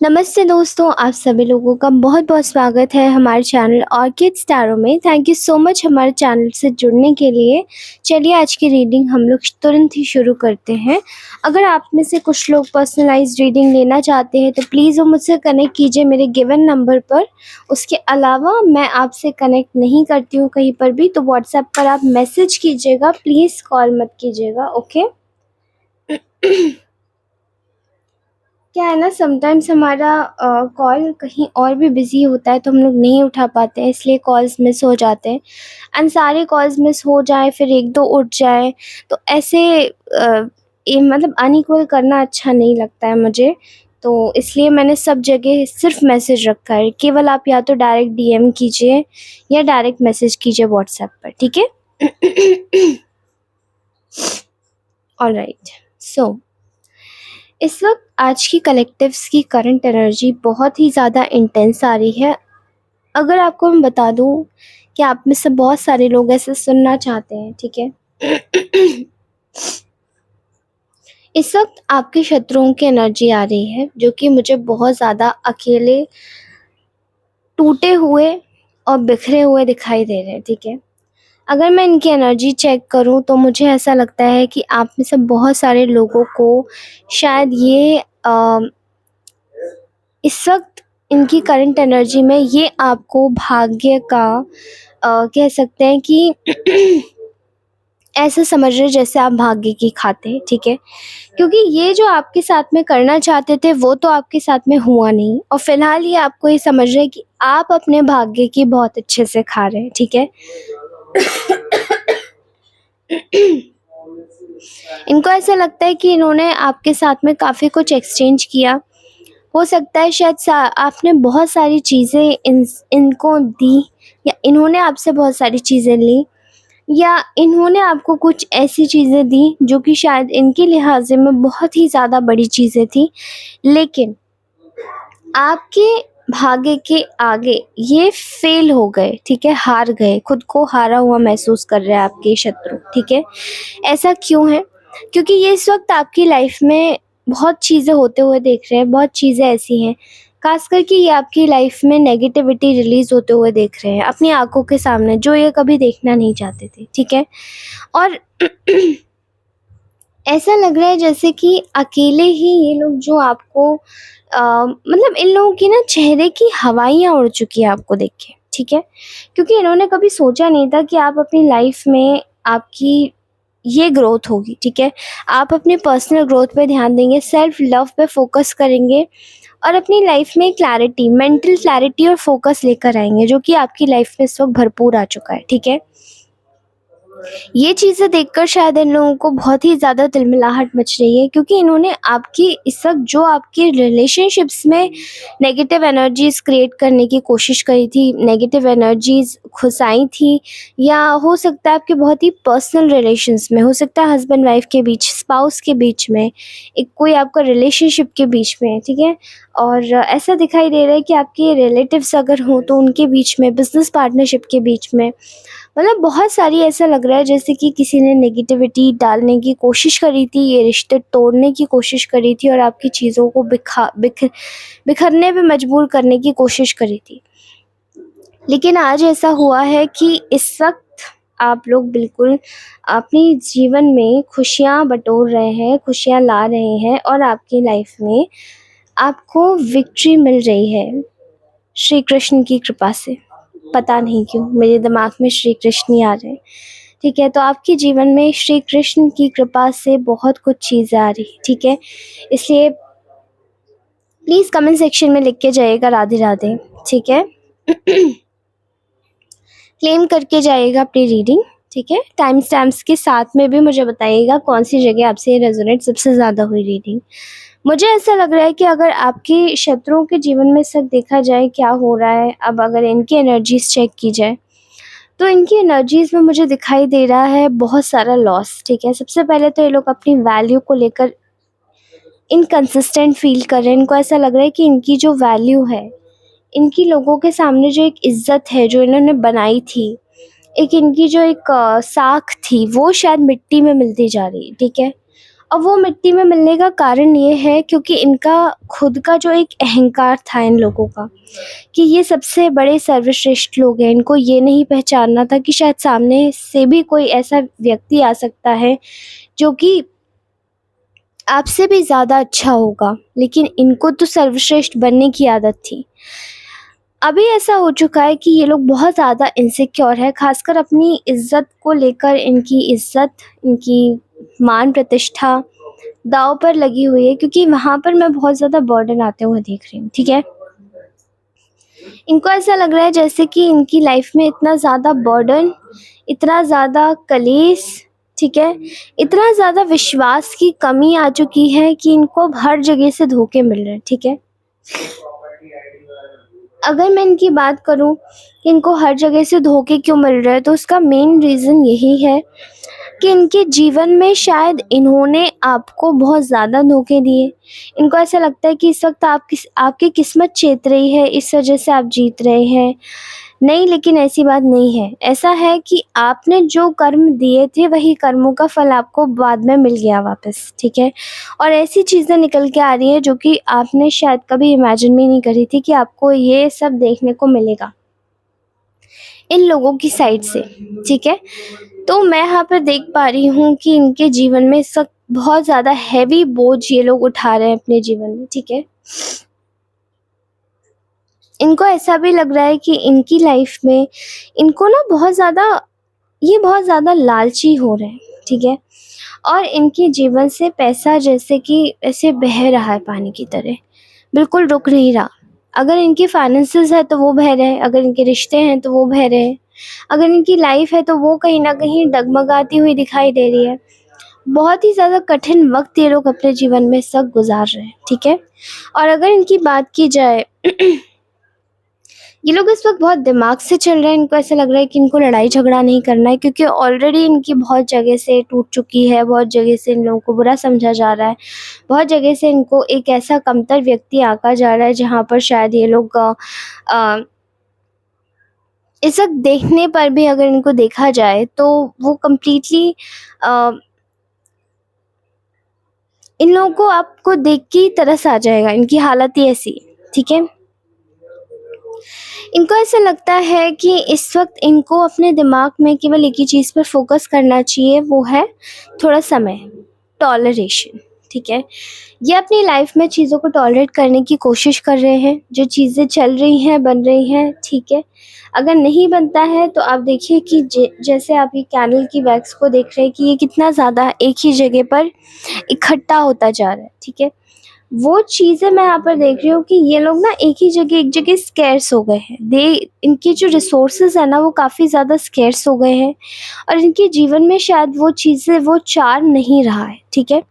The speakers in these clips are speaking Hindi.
नमस्ते दोस्तों, आप सभी लोगों का बहुत-बहुत स्वागत है हमारे चैनल ऑर्किड्स टैरो में। थैंक यू सो मच हमारे चैनल से जुड़ने के लिए। चलिए आज की रीडिंग हम लोग तुरंत ही शुरू करते हैं। अगर आप में से कुछ लोग पर्सनलाइज़्ड रीडिंग लेना चाहते हैं तो प्लीज़ वो मुझसे कनेक्ट कीजिए मेरे गिवन नंबर पर। उसके अलावा मैं आपसे कनेक्ट नहीं करती हूँ कहीं पर भी, तो व्हाट्सएप पर आप मैसेज कीजिएगा, प्लीज़ कॉल मत कीजिएगा, ओके? क्या है ना, समटाइम्स हमारा कॉल कहीं और भी बिज़ी होता है तो हम लोग नहीं उठा पाते हैं, इसलिए कॉल्स मिस हो जाते हैं। एंड सारे कॉल्स मिस हो जाए फिर 1-2 उठ जाए तो ऐसे ये मतलब अनइक्वल करना अच्छा नहीं लगता है मुझे। तो इसलिए मैंने सब जगह सिर्फ़ मैसेज रखा है। केवल आप या तो डायरेक्ट डीएम कीजिए या डायरेक्ट मैसेज कीजिए व्हाट्सएप पर, ठीक है? ऑलराइट, सो इस वक्त आज की कलेक्टिव्स की करंट एनर्जी बहुत ही ज़्यादा इंटेंस आ रही है। अगर आपको मैं बता दूं कि आप में से बहुत सारे लोग ऐसे सुनना चाहते हैं, ठीक है? इस वक्त आपके शत्रुओं की एनर्जी आ रही है जो कि मुझे बहुत ज़्यादा अकेले, टूटे हुए और बिखरे हुए दिखाई दे रहे हैं, ठीक है? अगर मैं इनकी एनर्जी चेक करूं तो मुझे ऐसा लगता है कि आप में से बहुत सारे लोगों को शायद ये इस वक्त इनकी करंट एनर्जी में ये आपको भाग्य का कह सकते हैं कि ऐसा समझ रहे जैसे आप भाग्य की खाते हैं, ठीक है? क्योंकि ये जो आपके साथ में करना चाहते थे वो तो आपके साथ में हुआ नहीं और फिलहाल ये आपको ये समझ रहे हैं कि आप अपने भाग्य की बहुत अच्छे से खा रहे हैं, ठीक है? इनको ऐसा लगता है कि इन्होंने आपके साथ में काफ़ी कुछ एक्सचेंज किया। हो सकता है शायद आपने बहुत सारी चीज़ें इनको दी या इन्होंने आपसे बहुत सारी चीज़ें ली या इन्होंने आपको कुछ ऐसी चीज़ें दी जो कि शायद इनके लिहाजे में बहुत ही ज़्यादा बड़ी चीज़ें थी, लेकिन आपके भाग्य के आगे ये फेल हो गए, ठीक है? हार गए, खुद को हारा हुआ महसूस कर रहे हैं आपके शत्रु, ठीक है? ऐसा क्यों है? क्योंकि ये इस वक्त आपकी लाइफ में बहुत चीज़ें होते हुए देख रहे हैं, बहुत चीज़ें ऐसी हैं, खास करके ये आपकी लाइफ में नेगेटिविटी रिलीज़ होते हुए देख रहे हैं अपनी आंखों के सामने, जो ये कभी देखना नहीं चाहते थे, ठीक है? और ऐसा लग रहा है जैसे कि अकेले ही ये लोग जो आपको मतलब इन लोगों की ना चेहरे की हवाइयाँ उड़ चुकी है आपको देख के, ठीक है? क्योंकि इन्होंने कभी सोचा नहीं था कि आप अपनी लाइफ में आपकी ये ग्रोथ होगी, ठीक है? आप अपने पर्सनल ग्रोथ पे ध्यान देंगे, सेल्फ लव पे फोकस करेंगे और अपनी लाइफ में क्लैरिटी, मेंटल क्लैरिटी और फोकस लेकर आएँगे, जो कि आपकी लाइफ में इस वक्त भरपूर आ चुका है, ठीक है? ये चीज़ें देखकर शायद इन लोगों को बहुत ही ज़्यादा तिलमिलाहट मच रही है क्योंकि इन्होंने आपकी इस वक्त जो आपके रिलेशनशिप्स में नेगेटिव एनर्जीज क्रिएट करने की कोशिश करी थी, नेगेटिव एनर्जीज घुसाई थी, या हो सकता है आपके बहुत ही पर्सनल रिलेशंस में, हो सकता है हस्बैंड वाइफ के बीच, स्पाउस के बीच में, एक कोई आपका रिलेशनशिप के बीच में, ठीक है? और ऐसा दिखाई दे रहा है कि आपके रिलेटिव्स अगर हों तो उनके बीच में, बिजनेस पार्टनरशिप के बीच में, मतलब बहुत सारी ऐसा लग रहा है जैसे कि किसी ने नेगेटिविटी डालने की कोशिश करी थी, ये रिश्ते तोड़ने की कोशिश करी थी और आपकी चीज़ों को बिखरने पे मजबूर करने की कोशिश करी थी। लेकिन आज ऐसा हुआ है कि इस वक्त आप लोग बिल्कुल अपनी जीवन में खुशियाँ बटोर रहे हैं, खुशियाँ ला रहे हैं और आपकी लाइफ में आपको विक्ट्री मिल रही है श्री कृष्ण की कृपा से। पता नहीं क्यों मेरे दिमाग में श्री कृष्ण ही आ रहे हैं, ठीक है? तो आपके जीवन में श्री कृष्ण की कृपा से बहुत कुछ चीज़ें आ रही, ठीक है? इसलिए प्लीज़ कमेंट सेक्शन में लिख के जाइएगा राधे राधे, ठीक है? क्लेम करके जाइएगा अपनी रीडिंग, ठीक है? टाइम स्टैम्प्स के साथ में भी मुझे बताइएगा कौन सी जगह आपसे रेजोनेट सबसे ज़्यादा हुई रीडिंग। मुझे ऐसा लग रहा है कि अगर आपके शत्रुओं के जीवन में सब देखा जाए क्या हो रहा है, अब अगर इनकी एनर्जीज चेक की जाए तो इनकी एनर्जीज में मुझे दिखाई दे रहा है बहुत सारा लॉस, ठीक है? सबसे पहले तो ये लोग अपनी वैल्यू को लेकर इनकंसिस्टेंट फील कर रहे हैं। इनको ऐसा लग रहा है कि इनकी जो वैल्यू है, इनकी लोगों के सामने जो एक इज्जत है जो इन्होंने बनाई थी, एक इनकी जो एक साख थी, वो शायद मिट्टी में मिलती जा रही है, ठीक है? और वो मिट्टी में मिलने का कारण ये है क्योंकि इनका खुद का जो एक अहंकार था इन लोगों का कि ये सबसे बड़े सर्वश्रेष्ठ लोग हैं। इनको ये नहीं पहचानना था कि शायद सामने से भी कोई ऐसा व्यक्ति आ सकता है जो कि आपसे भी ज़्यादा अच्छा होगा, लेकिन इनको तो सर्वश्रेष्ठ बनने की आदत थी। अभी ऐसा हो चुका है कि ये लोग बहुत ज़्यादा इनसिक्योर है, ख़ासकर अपनी इज़्ज़त को लेकर। इनकी इज़्ज़त, इनकी मान प्रतिष्ठा दाँव पर लगी हुई है क्योंकि वहाँ पर मैं बहुत ज़्यादा बर्डन आते हुए देख रही हूँ, ठीक है? इनको ऐसा लग रहा है जैसे कि इनकी लाइफ़ में इतना ज़्यादा बर्डन, इतना ज़्यादा कलेश, ठीक है? इतना ज़्यादा विश्वास की कमी आ चुकी है कि इनको अब हर जगह से धोखे मिल रहे हैं, ठीक है? अगर मैं इनकी बात करूँ कि इनको हर जगह से धोखे क्यों मिल रहे हैं, तो उसका मेन रीज़न यही है कि इनके जीवन में शायद इन्होंने आपको बहुत ज़्यादा धोखे दिए। इनको ऐसा लगता है कि इस वक़्त आपकी किस्मत चेत रही है, इस वजह से आप जीत रहे हैं। नहीं, लेकिन ऐसी बात नहीं है। ऐसा है कि आपने जो कर्म दिए थे, वही कर्मों का फल आपको बाद में मिल गया वापस, ठीक है? और ऐसी चीज़ें निकल के आ रही हैं जो कि आपने शायद कभी इमेजिन भी नहीं करी थी कि आपको ये सब देखने को मिलेगा, इन लोगों की साइड से, ठीक है? तो मैं यहाँ पर देख पा रही हूँ कि इनके जीवन में इस वक़्त बहुत ज़्यादा हेवी बोझ ये लोग उठा रहे हैं अपने जीवन में, ठीक है? इनको ऐसा भी लग रहा है कि इनकी लाइफ़ में इनको ना बहुत ज़्यादा लालची हो रहे हैं, ठीक है? और इनके जीवन से पैसा जैसे कि ऐसे बह रहा है पानी की तरह, बिल्कुल रुक नहीं रहा। अगर इनके फाइनेंसेस है तो वो बह रहे हैं, अगर इनके रिश्ते हैं तो वो बह रहे हैं, अगर इनकी लाइफ़ है तो वो कहीं न कहीं डगमगाती हुई दिखाई दे रही है। बहुत ही ज़्यादा कठिन वक़्त ये लोग अपने जीवन में इस वक़्त गुज़ार रहे हैं, ठीक है? और अगर इनकी बात की जाए ये लोग इस वक़्त बहुत दिमाग से चल रहे हैं। इनको ऐसा लग रहा है कि इनको लड़ाई-झगड़ा नहीं करना है क्योंकि ऑलरेडी इनकी बहुत जगह से टूट चुकी है, बहुत जगह से इन लोगों को बुरा समझा जा रहा है। बहुत जगह से इनको एक ऐसा कमतर व्यक्ति आँका जा रहा है जहाँ पर शायद ये लोग अ, इस वक़्त देखने पर भी अगर इनको देखा जाए तो वो कंप्लीटली अ, इन लोगों को आपको देख के ही तरस आ जाएगा, इनकी हालत ही ऐसी है, ठीक है? इनको ऐसा लगता है कि इस वक़्त इनको अपने दिमाग में केवल एक ही चीज़ पर फ़ोकस करना चाहिए, वो है थोड़ा समय, टॉलरेशन, ठीक है? ये अपनी लाइफ़ में चीज़ों को टॉलरेट करने की कोशिश कर रहे हैं, जो चीज़ें चल रही हैं, बन रही हैं, ठीक है? अगर नहीं बनता है तो आप देखिए कि जैसे आप ये कैनल की वैक्स को देख रहे हैं कि ये कितना ज़्यादा एक ही जगह पर इकट्ठा होता जा रहा है, ठीक है? वो चीज़ें मैं यहाँ पर देख रही हूँ कि ये लोग ना एक जगह स्कैर्स हो गए हैं। इनके जो रिसोर्सेज़ हैं ना वो काफ़ी ज़्यादा स्कैर्स हो गए हैं और इनके जीवन में शायद वो चीज़ें, वो चार्म नहीं रहा है, ठीक है?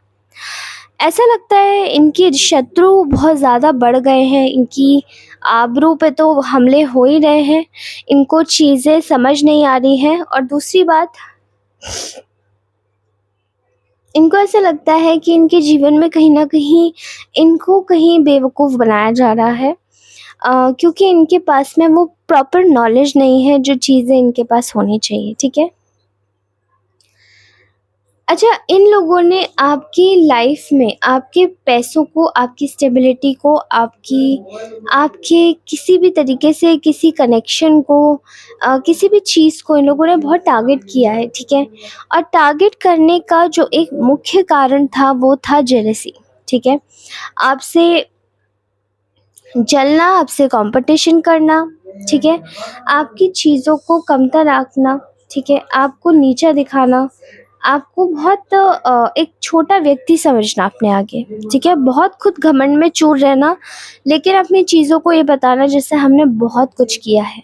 ऐसा लगता है इनके शत्रु बहुत ज़्यादा बढ़ गए हैं, इनकी आबरू पे तो हमले हो ही रहे हैं, इनको चीज़ें समझ नहीं आ रही हैं और दूसरी बात, इनको ऐसा लगता है कि इनके जीवन में कहीं न कहीं इनको कहीं बेवकूफ़ बनाया जा रहा है, क्योंकि इनके पास में वो प्रॉपर नॉलेज नहीं है जो चीज़ें इनके पास होनी चाहिए, ठीक है? अच्छा, इन लोगों ने आपकी लाइफ़ में आपके पैसों को, आपकी स्टेबिलिटी को, आपके किसी भी तरीके से किसी कनेक्शन को, किसी भी चीज़ को इन लोगों ने बहुत टारगेट किया है, ठीक है? और टारगेट करने का जो एक मुख्य कारण था वो था जेलसी, ठीक है? आपसे जलना, आपसे कॉम्पिटिशन करना, ठीक है? आपकी चीज़ों को कमतर आँकना, ठीक है? आपको नीचा दिखाना, आपको बहुत एक छोटा व्यक्ति समझना अपने आगे, ठीक है? बहुत खुद घमंड में चूर रहना, लेकिन अपनी चीज़ों को ये बताना जैसे हमने बहुत कुछ किया है।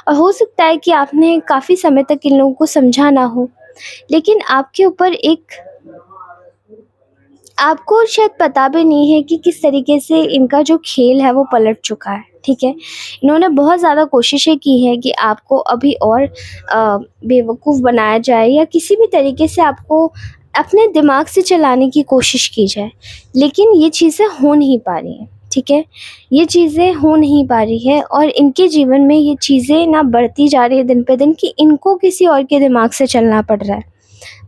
और हो सकता है कि आपने काफ़ी समय तक इन लोगों को समझा ना हो, लेकिन आपके ऊपर एक, आपको शायद पता भी नहीं है कि किस तरीके से इनका जो खेल है वो पलट चुका है, ठीक है? इन्होंने बहुत ज़्यादा कोशिशें की हैं कि आपको अभी और बेवकूफ़ बनाया जाए या किसी भी तरीके से आपको अपने दिमाग से चलाने की कोशिश की जाए, लेकिन ये चीज़ें हो नहीं पा रही हैं, ठीक है? ये चीज़ें हो नहीं पा रही हैं और इनके जीवन में ये चीज़ें ना बढ़ती जा रही है दिन पे दिन कि इनको किसी और के दिमाग से चलना पड़ रहा है,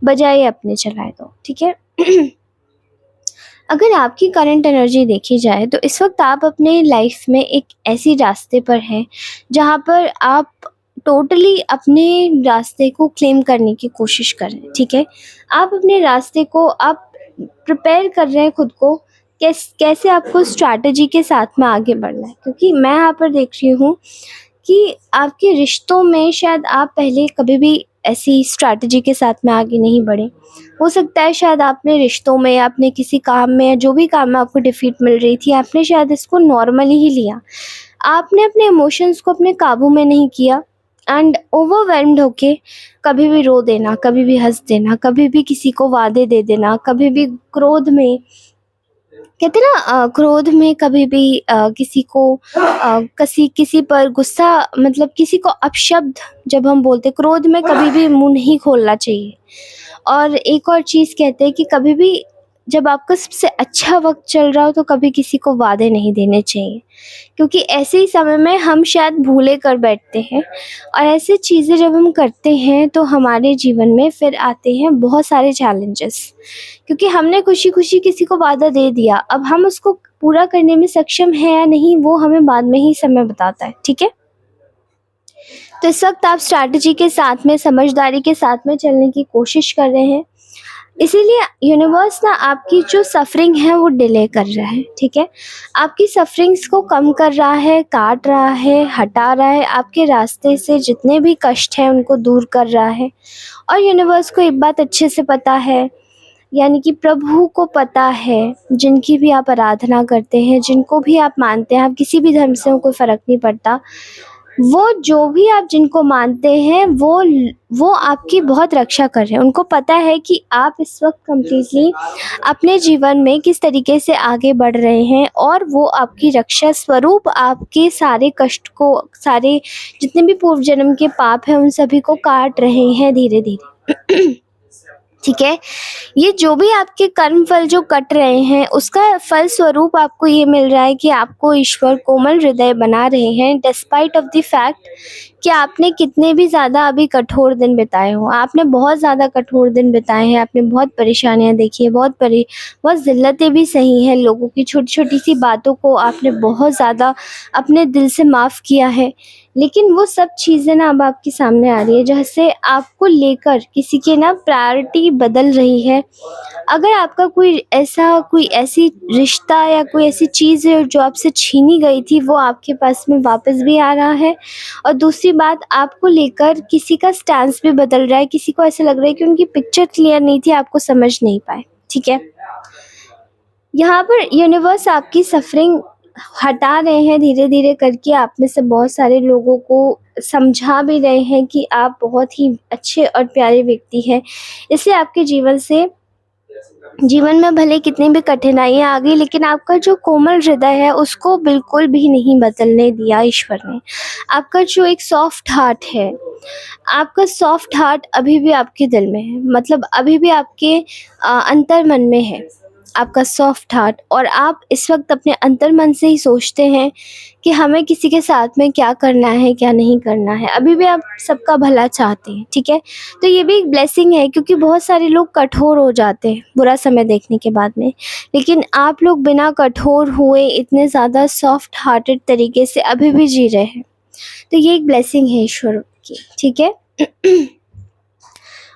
बजाए अपने चलाए तो, ठीक है? अगर आपकी करंट एनर्जी देखी जाए तो इस वक़्त आप अपने लाइफ़ में एक ऐसी रास्ते पर हैं, जहाँ पर आप टोटली अपने रास्ते को क्लेम करने की कोशिश कर रहे हैं, ठीक है? आप अपने रास्ते को आप प्रिपेयर कर रहे हैं खुद को, कैसे आपको स्ट्रैटेजी के साथ में आगे बढ़ना है। क्योंकि मैं यहाँ पर देख रही हूँ कि आपके रिश्तों में शायद आप पहले कभी भी ऐसी स्ट्रैटेजी के साथ में आगे नहीं बढ़े। हो सकता है शायद आपने रिश्तों में या अपने किसी काम में या जो भी काम में आपको डिफीट मिल रही थी, आपने शायद इसको नॉर्मली ही लिया। आपने अपने इमोशंस को अपने काबू में नहीं किया एंड ओवरवेल्म्ड होके कभी भी रो देना, कभी भी हँस देना, कभी भी किसी को वादे दे देना, कभी भी क्रोध में, कहते हैं ना, क्रोध में कभी भी किसी को किसी पर गुस्सा, मतलब किसी को अपशब्द जब हम बोलते, क्रोध में कभी भी मुंह नहीं खोलना चाहिए। और एक और चीज़ कहते हैं कि कभी भी जब आपका सबसे अच्छा वक्त चल रहा हो तो कभी किसी को वादे नहीं देने चाहिए, क्योंकि ऐसे ही समय में हम शायद भूले कर बैठते हैं। और ऐसी चीज़ें जब हम करते हैं तो हमारे जीवन में फिर आते हैं बहुत सारे चैलेंजेस, क्योंकि हमने खुशी खुशी किसी को वादा दे दिया, अब हम उसको पूरा करने में सक्षम हैं या नहीं वो हमें बाद में ही समय बताता है, ठीक है? तो इस वक्त आप स्ट्रैटेजी के साथ में, समझदारी के साथ में चलने की कोशिश कर रहे हैं, इसीलिए यूनिवर्स ना आपकी जो सफ़रिंग है वो डिले कर रहा है, ठीक है? आपकी सफ़रिंग्स को कम कर रहा है, काट रहा है, हटा रहा है, आपके रास्ते से जितने भी कष्ट हैं उनको दूर कर रहा है। और यूनिवर्स को एक बात अच्छे से पता है, यानी कि प्रभु को पता है, जिनकी भी आप आराधना करते हैं, जिनको भी आप मानते हैं, आप किसी भी धर्म से हो कोई फ़र्क नहीं पड़ता। वो जो भी आप जिनको मानते हैं वो आपकी बहुत रक्षा कर रहे हैं। उनको पता है कि आप इस वक़्त कंप्लीटली अपने जीवन में किस तरीके से आगे बढ़ रहे हैं, और वो आपकी रक्षा स्वरूप आपके सारे कष्ट को, सारे जितने भी पूर्व जन्म के पाप हैं उन सभी को काट रहे हैं धीरे-धीरे। ठीक है? ये जो भी आपके कर्म फल जो कट रहे हैं उसका फल स्वरूप आपको ये मिल रहा है कि आपको ईश्वर कोमल हृदय बना रहे हैं, डिस्पाइट ऑफ द फैक्ट कि आपने कितने भी ज़्यादा अभी कठोर दिन बिताए हों। आपने बहुत ज़्यादा कठोर दिन बिताए हैं, आपने बहुत परेशानियाँ देखी हैं, बहुत ज़िल्लतें भी सही हैं, लोगों की छोटी-छोटी सी बातों को आपने बहुत ज़्यादा अपने दिल से माफ़ किया है। लेकिन वो सब चीज़ें ना अब आपके सामने आ रही है, जैसे आपको लेकर किसी की ना प्रायोरिटी बदल रही है। अगर आपका कोई ऐसी रिश्ता या कोई ऐसी चीज़ है जो आपसे छीनी गई थी, वो आपके पास में वापस भी आ रहा है। और दूसरी बात, आपको लेकर किसी का स्टैंस भी बदल रहा है, किसी को ऐसा लग रहा है कि उनकी पिक्चर क्लियर नहीं थी, आपको समझ नहीं पाए, ठीक है? यहाँ पर यूनिवर्स आपकी सफ़रिंग हटा रहे हैं धीरे-धीरे करके, आप में से बहुत सारे लोगों को समझा भी रहे हैं कि आप बहुत ही अच्छे और प्यारे व्यक्ति हैं। इसलिए आपके जीवन में भले कितनी भी कठिनाइयाँ आ गई, लेकिन आपका जो कोमल हृदय है उसको बिल्कुल भी नहीं बदलने दिया ईश्वर ने। आपका जो एक सॉफ्ट हार्ट है, आपका सॉफ्ट हार्ट अभी भी आपके दिल में है, मतलब अभी भी आपके अंतर्मन में है आपका सॉफ्ट हार्ट। और आप इस वक़्त अपने अंतर्मन से ही सोचते हैं कि हमें किसी के साथ में क्या करना है, क्या नहीं करना है। अभी भी आप सबका भला चाहते हैं, ठीक है? तो ये भी एक ब्लेसिंग है, क्योंकि बहुत सारे लोग कठोर हो जाते हैं बुरा समय देखने के बाद में, लेकिन आप लोग बिना कठोर हुए इतने ज़्यादा सॉफ्ट हार्टेड तरीके से अभी भी जी रहे हैं। तो ये एक ब्लेसिंग है ईश्वर की, ठीक है?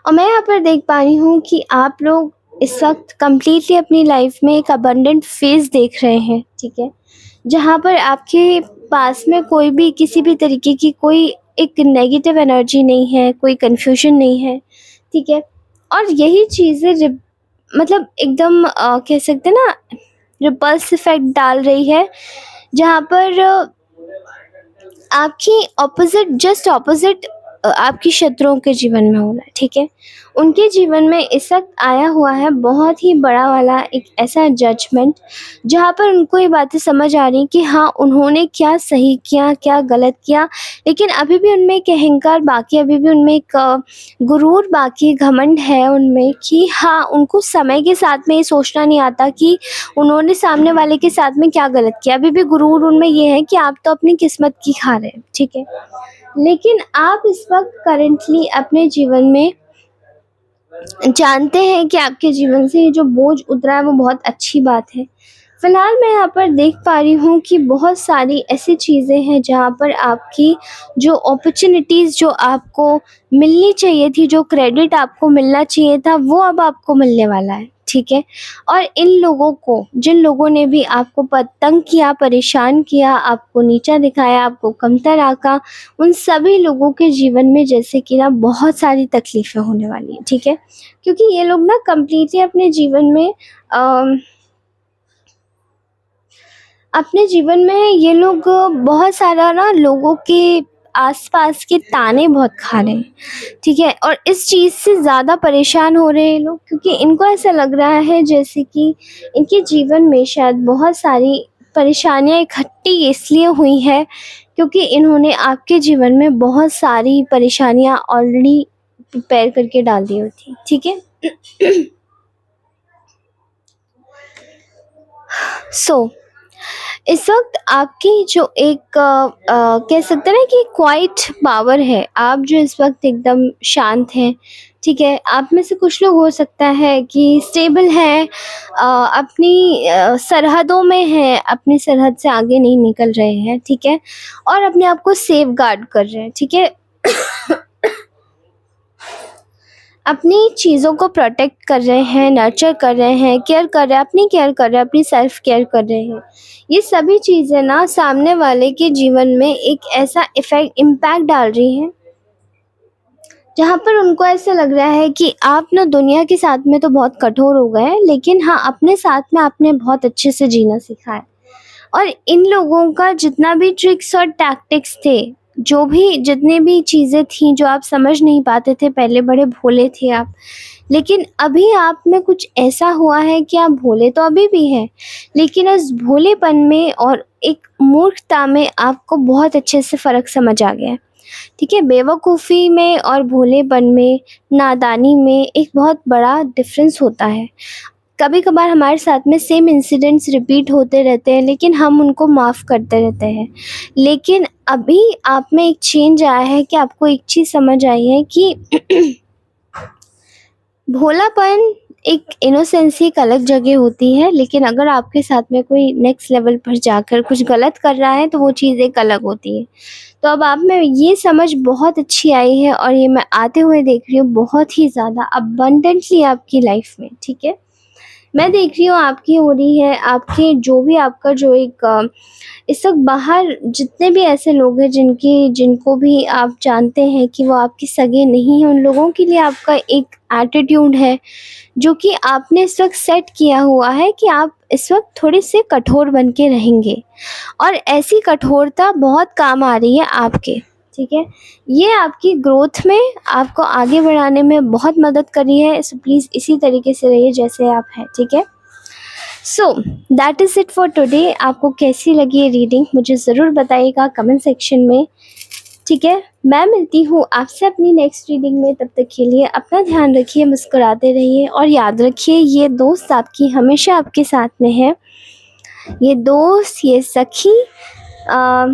और मैं यहाँ पर देख पा रही हूँ कि आप लोग इस वक्त कम्प्लीटली अपनी लाइफ में एक अबंडेंट फेज़ देख रहे हैं, ठीक है? जहाँ पर आपके पास में कोई भी किसी भी तरीके की कोई एक नेगेटिव एनर्जी नहीं है, कोई कन्फ्यूजन नहीं है, ठीक है? और यही चीज़ें मतलब एकदम कह सकते हैं ना, रिपल्स इफेक्ट डाल रही है, जहाँ पर आपकी जस्ट ऑपोजिट आपकी शत्रुओं के जीवन में हो रहा है, ठीक है? उनके जीवन में इस वक्त आया हुआ है बहुत ही बड़ा वाला एक ऐसा जजमेंट, जहाँ पर उनको ये बातें समझ आ रही कि हाँ, उन्होंने क्या सही किया, क्या गलत किया, लेकिन अभी भी उनमें एक अहंकार बाकी, अभी भी उनमें एक गुरूर बाकी, घमंड है उनमें कि हाँ, उनको समय के साथ में ये सोचना नहीं आता कि उन्होंने सामने वाले के साथ में क्या गलत किया। अभी भी गुरूर उनमें ये है कि आप तो अपनी किस्मत की खा रहे हैं, ठीक है? लेकिन आप इस वक्त करंटली अपने जीवन में जानते हैं कि आपके जीवन से ये जो बोझ उतरा है वो बहुत अच्छी बात है। फ़िलहाल मैं यहाँ पर देख पा रही हूँ कि बहुत सारी ऐसी चीज़ें हैं जहाँ पर आपकी जो अपॉर्च्युनिटीज़ जो आपको मिलनी चाहिए थी, जो क्रेडिट आपको मिलना चाहिए था, वो अब आपको मिलने वाला है, ठीक है? और इन लोगों को, जिन लोगों ने भी आपको तंग किया, परेशान किया, आपको नीचा दिखाया, आपको कमतर आँका, उन सभी लोगों के जीवन में जैसे कि ना बहुत सारी तकलीफ़ें होने वाली हैं, ठीक है? क्योंकि ये लोग ना कंप्लीटली अपने जीवन में ये लोग बहुत सारा ना लोगों के आस-पास के ताने बहुत खा रहे हैं, ठीक है? और इस चीज़ से ज़्यादा परेशान हो रहे हैं ये लोग क्योंकि इनको ऐसा लग रहा है जैसे कि इनके जीवन में शायद बहुत सारी परेशानियाँ इकट्ठी इसलिए हुई हैं क्योंकि इन्होंने आपके जीवन में बहुत सारी परेशानियाँ ऑलरेडी प्रिपेयर करके डाल दी होती, ठीक है? सो इस वक़्त आपकी जो एक कह सकते हैं ना कि क्वाइट पावर है, आप जो इस वक़्त एकदम शांत हैं, ठीक है? आप में से कुछ लोग हो सकता है कि स्टेबल हैं, अपनी सरहदों में हैं, अपनी सरहद से आगे नहीं निकल रहे हैं, ठीक है? और अपने आप को सेफ़गार्ड कर रहे हैं, ठीक है? अपनी चीज़ों को प्रोटेक्ट कर रहे हैं, नर्चर कर रहे हैं, केयर कर रहे हैं, अपनी केयर कर रहे हैं, अपनी सेल्फ केयर कर रहे हैं। ये सभी चीज़ें ना सामने वाले के जीवन में एक ऐसा इम्पैक्ट डाल रही हैं, जहाँ पर उनको ऐसा लग रहा है कि आप ना दुनिया के साथ में तो बहुत कठोर हो गए हैं, लेकिन हाँ, अपने साथ में आपने बहुत अच्छे से जीना सीखा है। और इन लोगों का जितना भी ट्रिक्स और टैक्टिक्स थे, जो भी जितनी भी चीज़ें थी जो आप समझ नहीं पाते थे, पहले बड़े भोले थे आप। लेकिन अभी आप में कुछ ऐसा हुआ है कि आप भोले तो अभी भी हैं, लेकिन उस भोलेपन में और एक मूर्खता में आपको बहुत अच्छे से फ़र्क समझ आ गया है, ठीक है? बेवकूफ़ी में और भोलेपन में, नादानी में एक बहुत बड़ा डिफ़रेंस होता है। कभी-कभार हमारे साथ में सेम इंसिडेंट्स रिपीट होते रहते हैं, लेकिन हम उनको माफ़ करते रहते हैं। लेकिन अभी आप में एक चेंज आया है कि आपको एक चीज़ समझ आई है कि भोलापन, एक इनोसेंसी एक अलग जगह होती है, लेकिन अगर आपके साथ में कोई नेक्स्ट लेवल पर जाकर कुछ गलत कर रहा है, तो वो चीज़ एक अलग होती है। तो अब आप में ये समझ बहुत अच्छी आई है और ये मैं आते हुए देख रही हूँ बहुत ही ज़्यादा अबंडेंटली आपकी लाइफ़ में, ठीक है? मैं देख रही हूँ आपकी हो रही है, आपके जो भी आपका जो एक इस वक़्त बाहर जितने भी ऐसे लोग हैं जिनको भी आप जानते हैं कि वो आपके सगे नहीं हैं, उन लोगों के लिए आपका एक एटीट्यूड है, जो कि आपने इस वक़्त सेट किया हुआ है कि आप इस वक़्त थोड़े-से कठोर बन के रहेंगे और ऐसी कठोरता बहुत काम आ रही है आपके, ठीक है? ये आपकी ग्रोथ में, आपको आगे बढ़ाने में बहुत मदद कर रही है, सो प्लीज़ इसी तरीके से रहिए जैसे आप हैं, ठीक है? So that is it for today. आपको कैसी लगी ये रीडिंग मुझे ज़रूर बताइएगा कमेंट सेक्शन में, ठीक है? मैं मिलती हूँ आपसे अपनी नेक्स्ट रीडिंग में, तब तक के लिए अपना ध्यान रखिए, मुस्कुराते रहिए और याद रखिए ये दोस्त आपकी हमेशा आपके साथ में है। ये दोस्त, ये सखी, अ,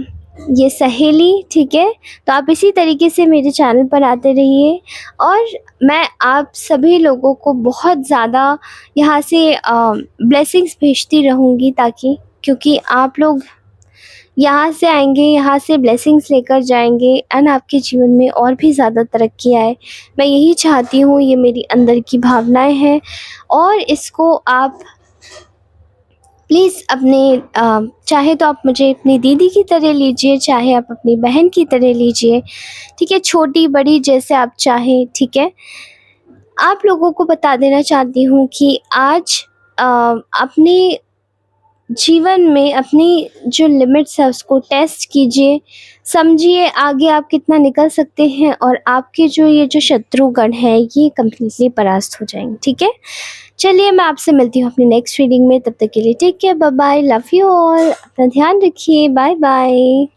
ये सहेली, ठीक है? तो आप इसी तरीके से मेरे चैनल पर आते रहिए और मैं आप सभी लोगों को बहुत ज़्यादा यहाँ से ब्लेसिंग्स भेजती रहूँगी, ताकि क्योंकि आप लोग यहाँ से आएँगे, यहाँ से ब्लेसिंग्स लेकर जाएँगे एंड आपके जीवन में और भी ज़्यादा तरक्की आए। मैं यही चाहती हूँ, ये मेरी अंदर की भावनाएँ हैं और इसको आप प्लीज़ अपने चाहे तो आप मुझे अपनी दीदी की तरह लीजिए, चाहे आप अपनी बहन की तरह लीजिए, ठीक है? छोटी-बड़ी जैसे आप चाहें, ठीक है? आप लोगों को बता देना चाहती हूँ कि आज अपने जीवन में अपनी जो लिमिट्स है उसको टेस्ट कीजिए, समझिए आगे आप कितना निकल सकते हैं और आपके जो ये जो शत्रुगण हैं ये कंप्लीटली परास्त हो जाएँगे, ठीक है? चलिए मैं आपसे मिलती हूँ अपनी नेक्स्ट रीडिंग में, तब तक के लिए take care, bye bye, love you all, अपना ध्यान रखिए, बाय बाय।